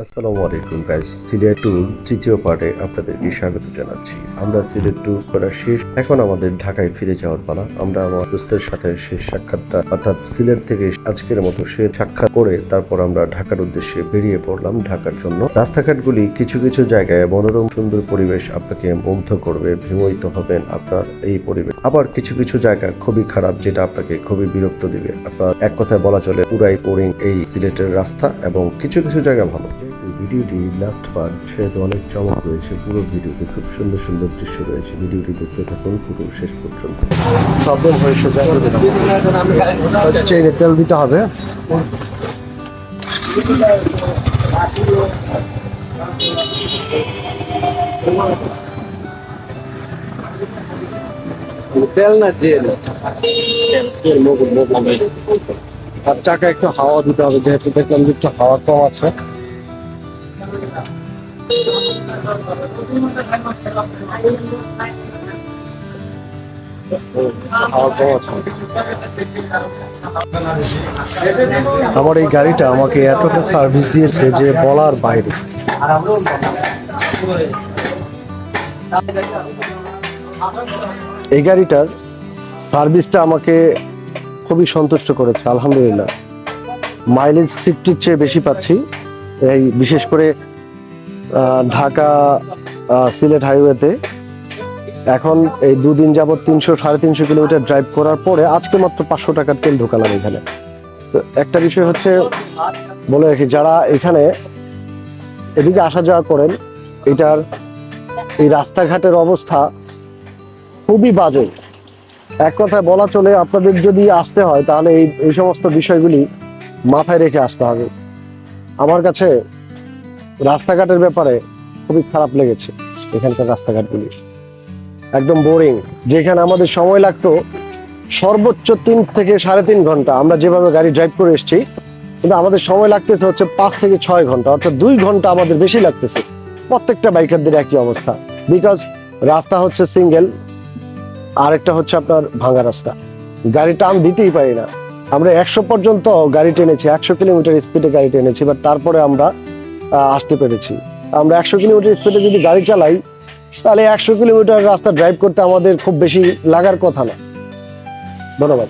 আসসালামু আলাইকুম guys, Sylhet tour তৃতীয় পার্টে আপনাদেরকে স্বাগত জানাচ্ছি। আমরা সিলেট ট্যুর করা শেষ, এখন আমাদের ঢাকায় ফিরে যাওয়ার পালা। আমরা আমার দোস্তের সাথে শেষ সাক্ষাৎটা অর্থাৎ সিলেট থেকে আজকের মতো সে সাক্ষাৎ করে তারপর আমরা ঢাকার উদ্দেশ্যে বেরিয়ে পড়লাম ঢাকার জন্য। রাস্তাঘাটগুলি কিছু কিছু জায়গায় মনোরম সুন্দর পরিবেশ আপনাকে মুগ্ধ করবে, বিমোহিত হবেন আপনার এই পরিবেশ। আবার কিছু কিছু জায়গা খুবই খারাপ, যেটা আপনাকে খুবই বিরক্ত দিবে। আপনার এক কথায় বলা চলে পুরাই বোরিং এই সিলেটের রাস্তা, এবং কিছু কিছু জায়গা ভালো। ভিডিওটি লাস্ট পার্ট, সেহেতু অনেক চমক রয়েছে। পুরো ভিডিওতে খুব সুন্দর সুন্দর দৃশ্য রয়েছে। ভিডিওটি দেখতে থাকুন পুরো শেষ পর্যন্ত। প্রবলেম হয়েছে, চেইনে তেল দিতে হবে। তেল না জেল, আর চাকা একটু হাওয়া দিতে হবে, যেহেতু দেখলাম যে একটু হাওয়া কম আছে। আমার এই গাড়িটা আমাকে এতটা সার্ভিস দিয়েছে যে বলার বাইরে। এই গাড়িটার সার্ভিসটা আমাকে খুবই সন্তুষ্ট করেছে, আলহামদুলিল্লাহ। মাইলেজ 50-র চেয়ে বেশি পাচ্ছি। এই বিশেষ করে ঢাকা সিলেট হাইওয়েতে এখন এই দুদিন যাবত 300-350 কিলোমিটার ড্রাইভ করার পরে আজকে মাত্র 500 টাকার তেল ঢোকালাম এখানে। তো একটা বিষয় হচ্ছে বলে রাখি, যারা এখানে এদিকে আসা যাওয়া করেন, এটার এই রাস্তাঘাটের অবস্থা খুবই বাজে। এক কথায় বলা চলে, আপনাদের যদি আসতে হয় তাহলে এই সমস্ত বিষয়গুলি মাথায় রেখে আসতে হবে। আমার কাছে রাস্তাঘাটের ব্যাপারে খুবই খারাপ লেগেছে। এখানকার রাস্তাঘাটগুলি একদম বোরিং। যেখানে আমাদের সময় লাগতো সর্বোচ্চ 3 থেকে 3.5 ঘন্টা, আমরা যেভাবে গাড়ি ড্রাইভ করে এসেছি, কিন্তু আমাদের সময় লাগতেছে হচ্ছে 5 থেকে 6 ঘন্টা, অর্থাৎ 2 ঘন্টা আমাদের বেশি লাগতেছে। প্রত্যেকটা বাইকারদের একই অবস্থা, বিকজ রাস্তা হচ্ছে সিঙ্গেল, আরেকটা হচ্ছে আপনার ভাঙা রাস্তা। গাড়ি টান দিতেই পারি না। আমরা 100 পর্যন্ত গাড়ি টেনেছি, 100 কিলোমিটার স্পিডে গাড়ি টেনেছি, বাট তারপরে আমরা আসতে পেরেছি। আমরা 100 কিলোমিটার স্পিডে যদি গাড়ি চালাই, তাহলে 100 কিলোমিটার রাস্তা ড্রাইভ করতে আমাদের খুব বেশি লাগার কথা না। ধন্যবাদ।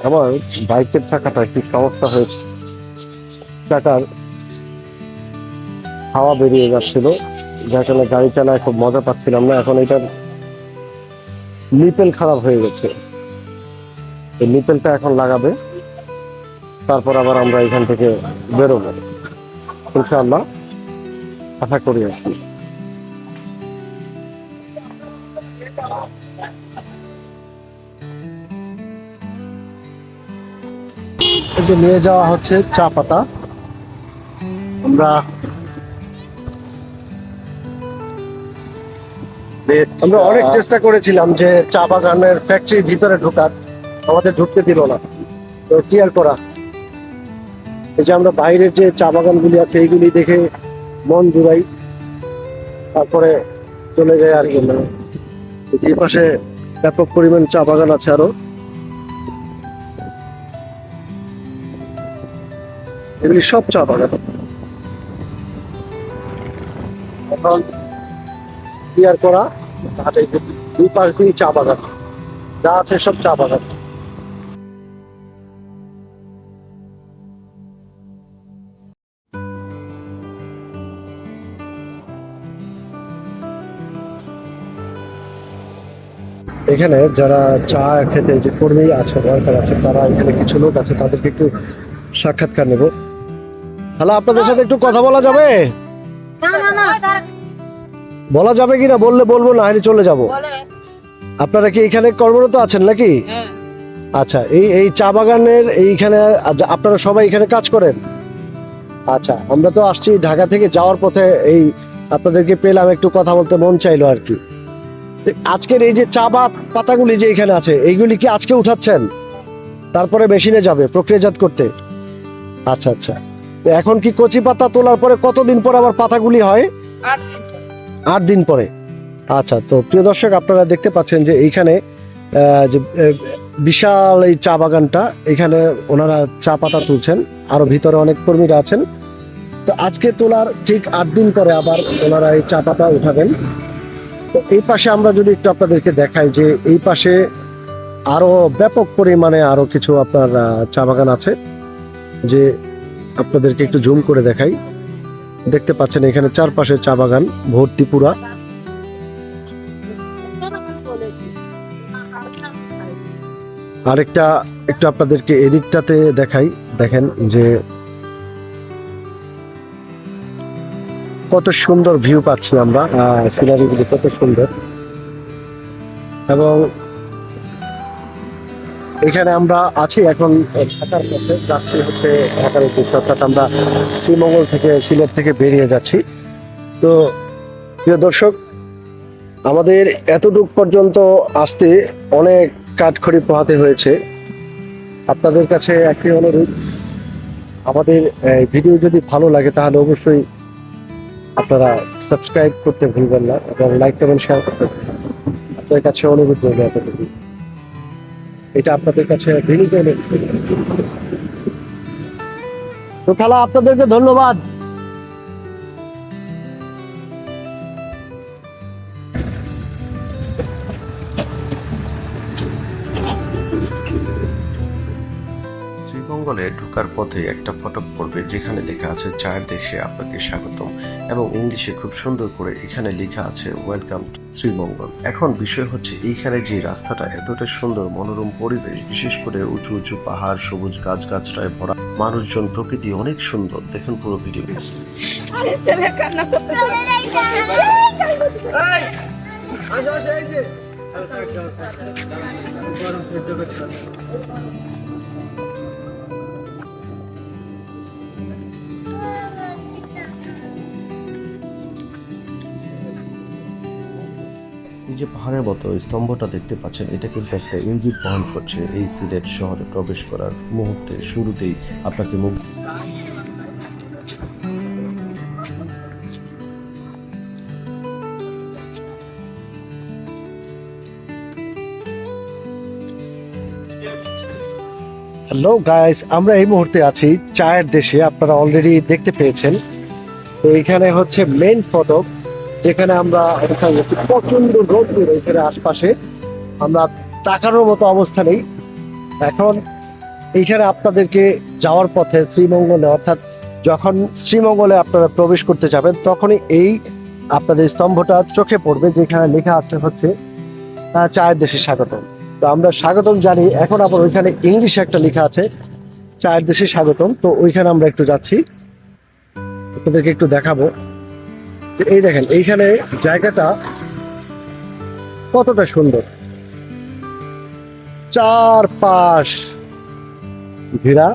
আমার বাইকের চাকাটা একটু সমস্যা হয়েছে, চাকার হাওয়া বেরিয়ে যাচ্ছিল, যার কারণে গাড়ি চালায় খুব মজা পাচ্ছিলাম না। এখন এটার নিপেল খারাপ হয়ে গেছে, এই নিপেলটা এখন লাগাবে, তারপর আবার আমরা এখান থেকে বেরোবো ইনশাআল্লাহ, আশা করি আর কি। এই যে নিয়ে যাওয়া হচ্ছে চা পাতা। আমরা অনেক চেষ্টা করেছিলাম যে চা বাগানের ফ্যাক্টরির ভিতরে ঢোকার, আমাদের ঢুকতে দিল না। তো কি আর করা, এই যে আমরা বাইরের যে চা বাগানগুলি আছে এইগুলি দেখে মন জুড়াই, তারপরে চলে যায় আর কি। যে পাশে ব্যাপক পরিমাণ চা বাগান আছে আরো, এগুলি সব চা বাগান। এখন কি আর করা, দুই পাশ দিয়ে চা বাগান, যা আছে সব চা বাগান। এখানে যারা চা খেতে যে কর্মী আছে, ওয়ার্কার আছে, তারা এখানে কিছু লোক আছে, তাদেরকে একটু সাক্ষাৎকার নেব। হ্যালো, আপনাদের সাথে একটু কথা বলা যাবে? বলা যাবে কিনা, বললে বলবো, না হলে চলে যাব। আপনারা কি এখানে কর্মরত আছেন নাকি? আচ্ছা, এই চা বাগানের এইখানে আপনারা সবাই এখানে কাজ করেন? আচ্ছা, আমরা তো আসছি ঢাকা থেকে, যাওয়ার পথে এই আপনাদেরকে পেলাম, একটু কথা বলতে মন চাইলো আর কি। আজকের এই যে চা পাতাগুলি যে এখানে আছে, এইগুলি কি আজকে উঠাচ্ছেন, তারপরে মেশিনে যাবে প্রক্রিয়াজাত করতে? আচ্ছা আচ্ছা, এখন কি কচি পাতা তোলার পরে কতদিন পর আবার পাতাগুলি হয়? 8 দিন। 8 দিন পরে। আচ্ছা, তো প্রিয় দর্শক, আপনারা দেখতে পাচ্ছেন যে এইখানে যে বিশাল এই চা বাগানটা, এখানে ওনারা চা পাতা তুলছেন, আরো ভিতরে অনেক কর্মীরা আছেন। তো আজকে তোলার ঠিক 8 দিন পরে আবার ওনারা এই চা পাতা উঠাবেন। তো এই পাশে আমরা যদি একটু আপনাদেরকে দেখাই যে এই পাশে আরো ব্যাপক পরিমাণে আরো কিছু আপনার চা বাগান আছে, যে আপনাদেরকে একটু জুম করে দেখাই। দেখতে পাচ্ছেন এখানে চারপাশে চা বাগান ভর্তি পুরা। আরেকটা একটু আপনাদেরকে এদিকটাতে দেখাই, দেখেন যে কত সুন্দর ভিউ পাচ্ছি আমরা, সিনারিগুলি কত সুন্দর। এবং এখানে আমরা আছি এখন ঢাকার পথে, যাচ্ছি হচ্ছে ঢাকার উদ্দেশ্যে, অর্থাৎ আমরা শ্রীমঙ্গল থেকে সিলেট থেকে বেরিয়ে যাচ্ছি। তো প্রিয় দর্শক, আমাদের এতটুক পর্যন্ত আসতে অনেক কাঠখড়ি পোহাতে হয়েছে। আপনাদের কাছে একটি অনুরোধ, আমাদের ভিডিও যদি ভালো লাগে তাহলে অবশ্যই আপনারা সাবস্ক্রাইব করতে ভুলবেন না এবং লাইক কমেন্ট শেয়ার করতে ভুলবেন না। আপনাদের কাছে অনুরোধ রইল এতটুকু, এটা আপনাদের কাছে বিনীত অনুরোধ। তো খালা, আপনাদেরকে ধন্যবাদ। শ্রীমঙ্গলে ঢোকার পথে একটা ফটক পড়বে যেখানে লেখা আছে চায়ের দেশে আপনাকে স্বাগতম, এবং ইংলিশে খুব সুন্দর করে এখানে লেখা আছে ওয়েলকাম টু শ্রীমঙ্গল। এখন বিষয় হচ্ছে এইখানে যে রাস্তাটা এতটা সুন্দর, মনোরম পরিবেশ, বিশেষ করে উঁচু উঁচু পাহাড়, সবুজ গাছগাছড়ায় ভরা, মানুষজন, প্রকৃতি অনেক সুন্দর। দেখুন পুরো ভিডিও। এই যে পাহাড়ের মতো স্তম্ভটা দেখতে পাচ্ছেন, এটা কিন্তু একটা ইঙ্গিত বহন করছে এই সিলেট শহরে প্রবেশ করার মুহূর্তে শুরুতেই আপনাকে মুখ। হ্যালো গাইস, আমরা এই মুহূর্তে আছি চায়ের দেশে, আপনারা অলরেডি দেখতে পেয়েছেন। তো এখানে হচ্ছে মেইন ফটক, যেখানে আমরা অবস্থান করছি। প্রচন্ড রোদ্দুর এখানে আশপাশে, আমরা তাকানোর মতো অবস্থা নেই। এখন এইখানে আপনাদেরকে যাওয়ার পথে শ্রীমঙ্গলে, অর্থাৎ যখন শ্রীমঙ্গলে আপনারা প্রবেশ করতে যাবেন, তখনই এই আপনাদের স্তম্ভটা চোখে পড়বে, যেখানে লেখা আছে হচ্ছে চায়ের দেশে স্বাগতম। তো আমরা স্বাগতম জানি, এখন আবার ওইখানে ইংলিশে একটা লেখা আছে চায়ের দেশে স্বাগতম। তো ওইখানে আমরা একটু যাচ্ছি, আপনাদেরকে একটু দেখাবো। এই দেখেন এইখানে জায়গাটা কতটা সুন্দর, চারপাশ ঘেরা।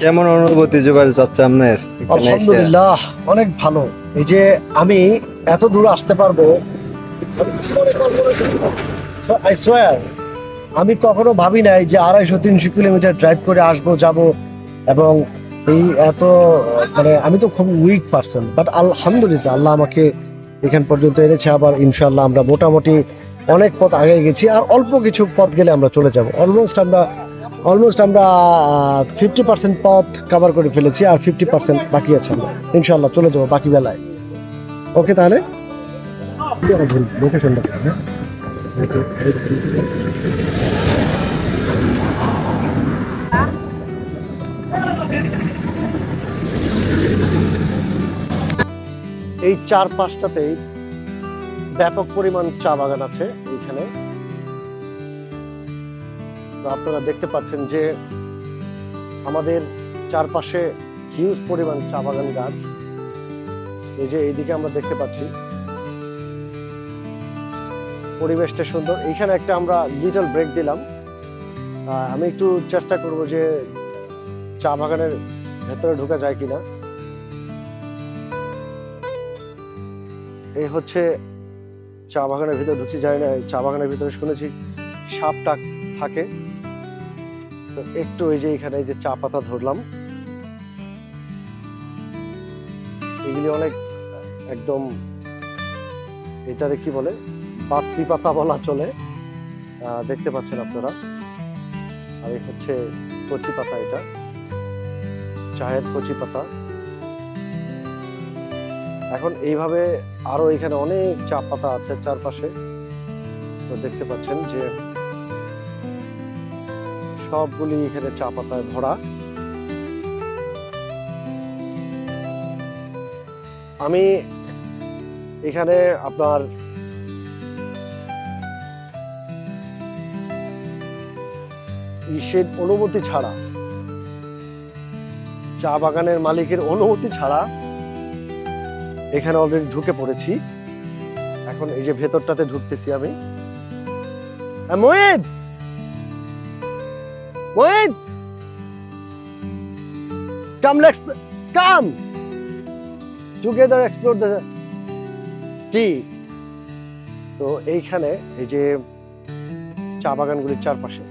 কেমন অনুভূতি জুবাইর চাচা আপনার এখানে এসে? আলহামদুলিল্লাহ, অনেক ভালো। এই যে আমি এত দূর আসতে পারবো, I swear, আমি কখনো ভাবি নাই যে 250-300 কিলোমিটার ড্রাইভ করে আসবো যাব, এবং এই এত মানে আমি তো খুব উইক পারসন, বাট আলহামদুলিল্লাহ আল্লাহ আমাকে এখান পর্যন্ত এনেছে। আবার ইনশাল্লাহ আমরা মোটামুটি অনেক পথ আগে গেছি, আর অল্প কিছু পথ গেলে আমরা চলে যাব। অলমোস্ট আমরা 50% পথ কভার করে ফেলেছি, আর 50% বাকি আছে। আমরা ইনশাল্লাহ চলে যাবো বাকি বেলায়। ওকে, তাহলে লোকেশনটা এই চারপাশটাতেই ব্যাপক পরিমাণ চা বাগান আছে এইখানে। তো আপনারা দেখতে পাচ্ছেন যে আমাদের চারপাশে হিউজ পরিমাণ চা বাগান গাছ। এই যে এইদিকে আমরা দেখতে পাচ্ছি, পরিবেশটা সুন্দর। এইখানে একটা আমরা লিটল ব্রেক দিলাম। আমি একটু চেষ্টা করব যে চা বাগানের ভেতরে ঢোকা যায় কিনা। এই হচ্ছে চা বাগানের ভিতরে ঢুকতে যায় না, চা বাগানের ভিতরে শুনেছি সাপ টাক থাকে। তো একটু এই যে এখানে এই যে চা পাতা ধরলাম, এগুলি অনেক একদম এটারে কি বলে পাত্তি পাতা বলা চলে, দেখতে পাচ্ছেন আপনারা। আর এই হচ্ছে কচি পাতা, এটা চায়ের কচি পাতা। এখন এইভাবে আরো এখানে অনেক চা পাতা আছে চারপাশে, তো দেখতে পাচ্ছেন যে সবগুলি এখানে চা পাতায় ভরা। আমি এখানে আপনার ইসের অনুমতি ছাড়া, চা বাগানের মালিকের অনুমতি ছাড়া এখানে অলরেডি ঢুকে পড়েছি। এখন এই যে ভেতরটাতে ঢুকতেছি আমি। Mohit, Mohit, come let's come together explore the টি। তো এইখানে এই যে চা বাগানগুলির চারপাশে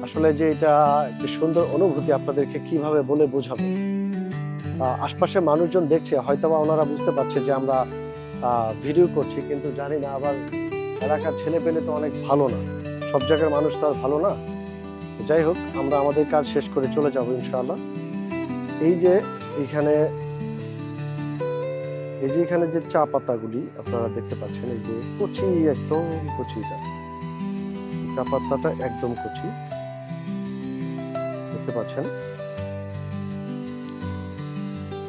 আসলে যে এটা একটা সুন্দর অনুভূতি, আপনাদেরকে কিভাবে বলে বোঝাবো। আশপাশে মানুষজন দেখছে, হয়তোবা ওনারা বুঝতে পারছে যে আমরা ভিডিও করছি, কিন্তু জানি না আবার এলাকার ছেলে পেলে তো অনেক ভালো না, সব জায়গার মানুষ তো আর ভালো না। যাই হোক, আমরা আমাদের কাজ শেষ করে চলে যাবো ইনশাআল্লাহ। এই যে এখানে যে চা পাতাগুলি আপনারা দেখতে পাচ্ছেন, এই যে কচি, একদম কচি, চা পাতাটা একদম কচি দেখতে পাচ্ছেন।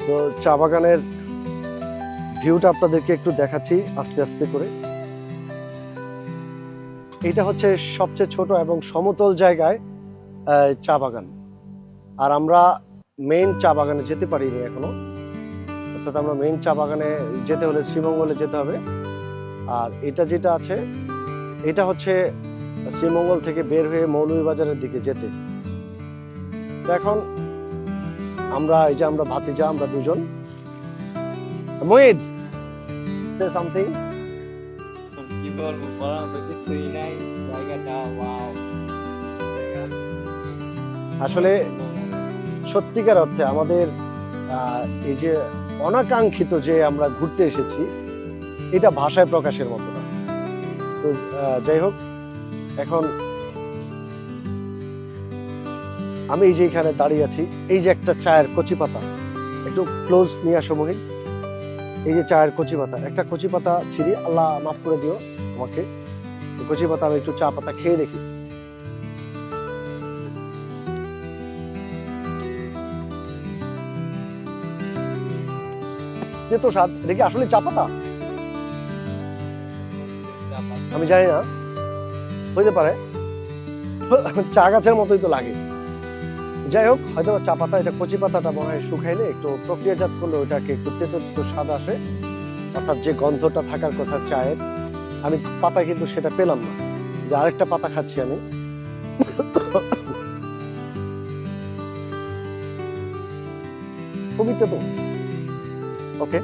তো চা বাগানের ভিউটা আপনাদেরকে একটু দেখাচ্ছি আস্তে আস্তে করে। এটা হচ্ছে সবচেয়ে ছোট এবং সমতল জায়গায় চা বাগান। আর আমরা মেইন চা বাগানে যেতে পারিনি এখনো, অর্থাৎ আমরা মেইন চা বাগানে যেতে হলে শ্রীমঙ্গলে যেতে হবে। আর এটা যেটা আছে, এটা হচ্ছে শ্রীমঙ্গল থেকে বের হয়ে মৌলভীবাজারের দিকে যেতে। এখন আমরা এই যে আমরা ভাতিজা, আমরা দুজন। মোহিত, সে সামথিং। কি বলবো, বলার তো কিছুই নাই, জায়গাটা ওয়াও। আসলে সত্যিকার অর্থে আমাদের এই যে অনাকাঙ্ক্ষিত যে আমরা ঘুরতে এসেছি, এটা ভাষায় প্রকাশের মতো না। তো যাই হোক, এখন আমি এই যে এখানে দাঁড়িয়ে আছি, এই যে একটা চায়ের কচি পাতা, একটু ক্লোজ নিয়ে আসো মোহিত। এই যে চায়ের কচি পাতা, একটা কচি পাতা ছিঁড়ি, আল্লাহ মাফ করে দিও আমাকে। কচি পাতা আমি একটু চা পাতা খেয়ে দেখি। যে তো স্বাদ, এটা কি আসলে চা পাতা আমি জানি না, হইতে পারে, চা গাছের মতোই তো লাগে। যাই হোক, হয়তো চা পাতা, এটা কচি পাতাটা মনে হয় শুকাইলে একটু প্রক্রিয়াজাত করলে ওইটাকে একটু তেতো তেতো স্বাদ আসে, অর্থাৎ যে গন্ধটা থাকার কথা চায়ের। আমি পাতা কিন্তু সেটা পেলাম না, যে আরেকটা পাতা খাচ্ছি আমি। খুবই তেতো। ওকে,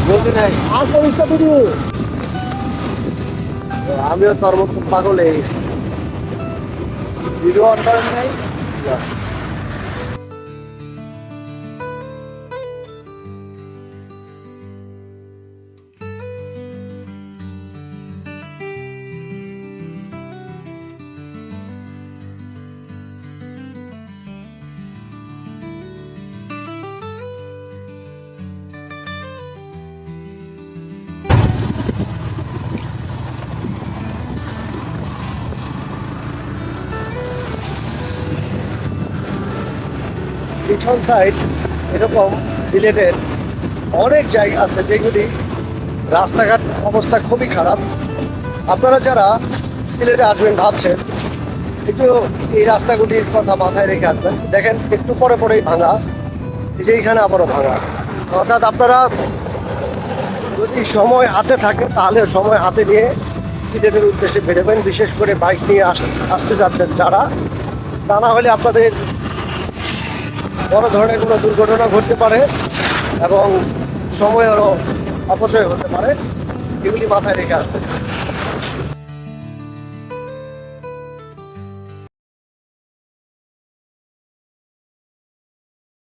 বলতে নাই আর পরিষ্কার ভিডিও। আমিও তোর মতো পাগল হয়ে গেছি। ভিডিও অন করেন নাই। পিছন সাইড এরকম সিলেটের অনেক জায়গা আছে যেগুলি রাস্তাঘাট অবস্থা খুবই খারাপ। আপনারা যারা সিলেটে আসবেন ভাবছেন, একটু এই রাস্তাগুলির কথা মাথায় রেখে আসবেন। দেখেন একটু পরে পরেই ভাঙা, এই যে এইখানে আবারও ভাঙা। অর্থাৎ আপনারা যদি সময় হাতে থাকে তাহলে সময় হাতে নিয়ে সিলেটের উদ্দেশ্যে বেরোবেন, বিশেষ করে বাইক নিয়ে আসতে যাচ্ছেন যারা। তা না হলে আপনাদের বড় ধরনের কোনো দুর্ঘটনা ঘটতে পারে এবং সময়েরও অপচয় হতে পারে, এগুলি মাথায় রেখে আসবে।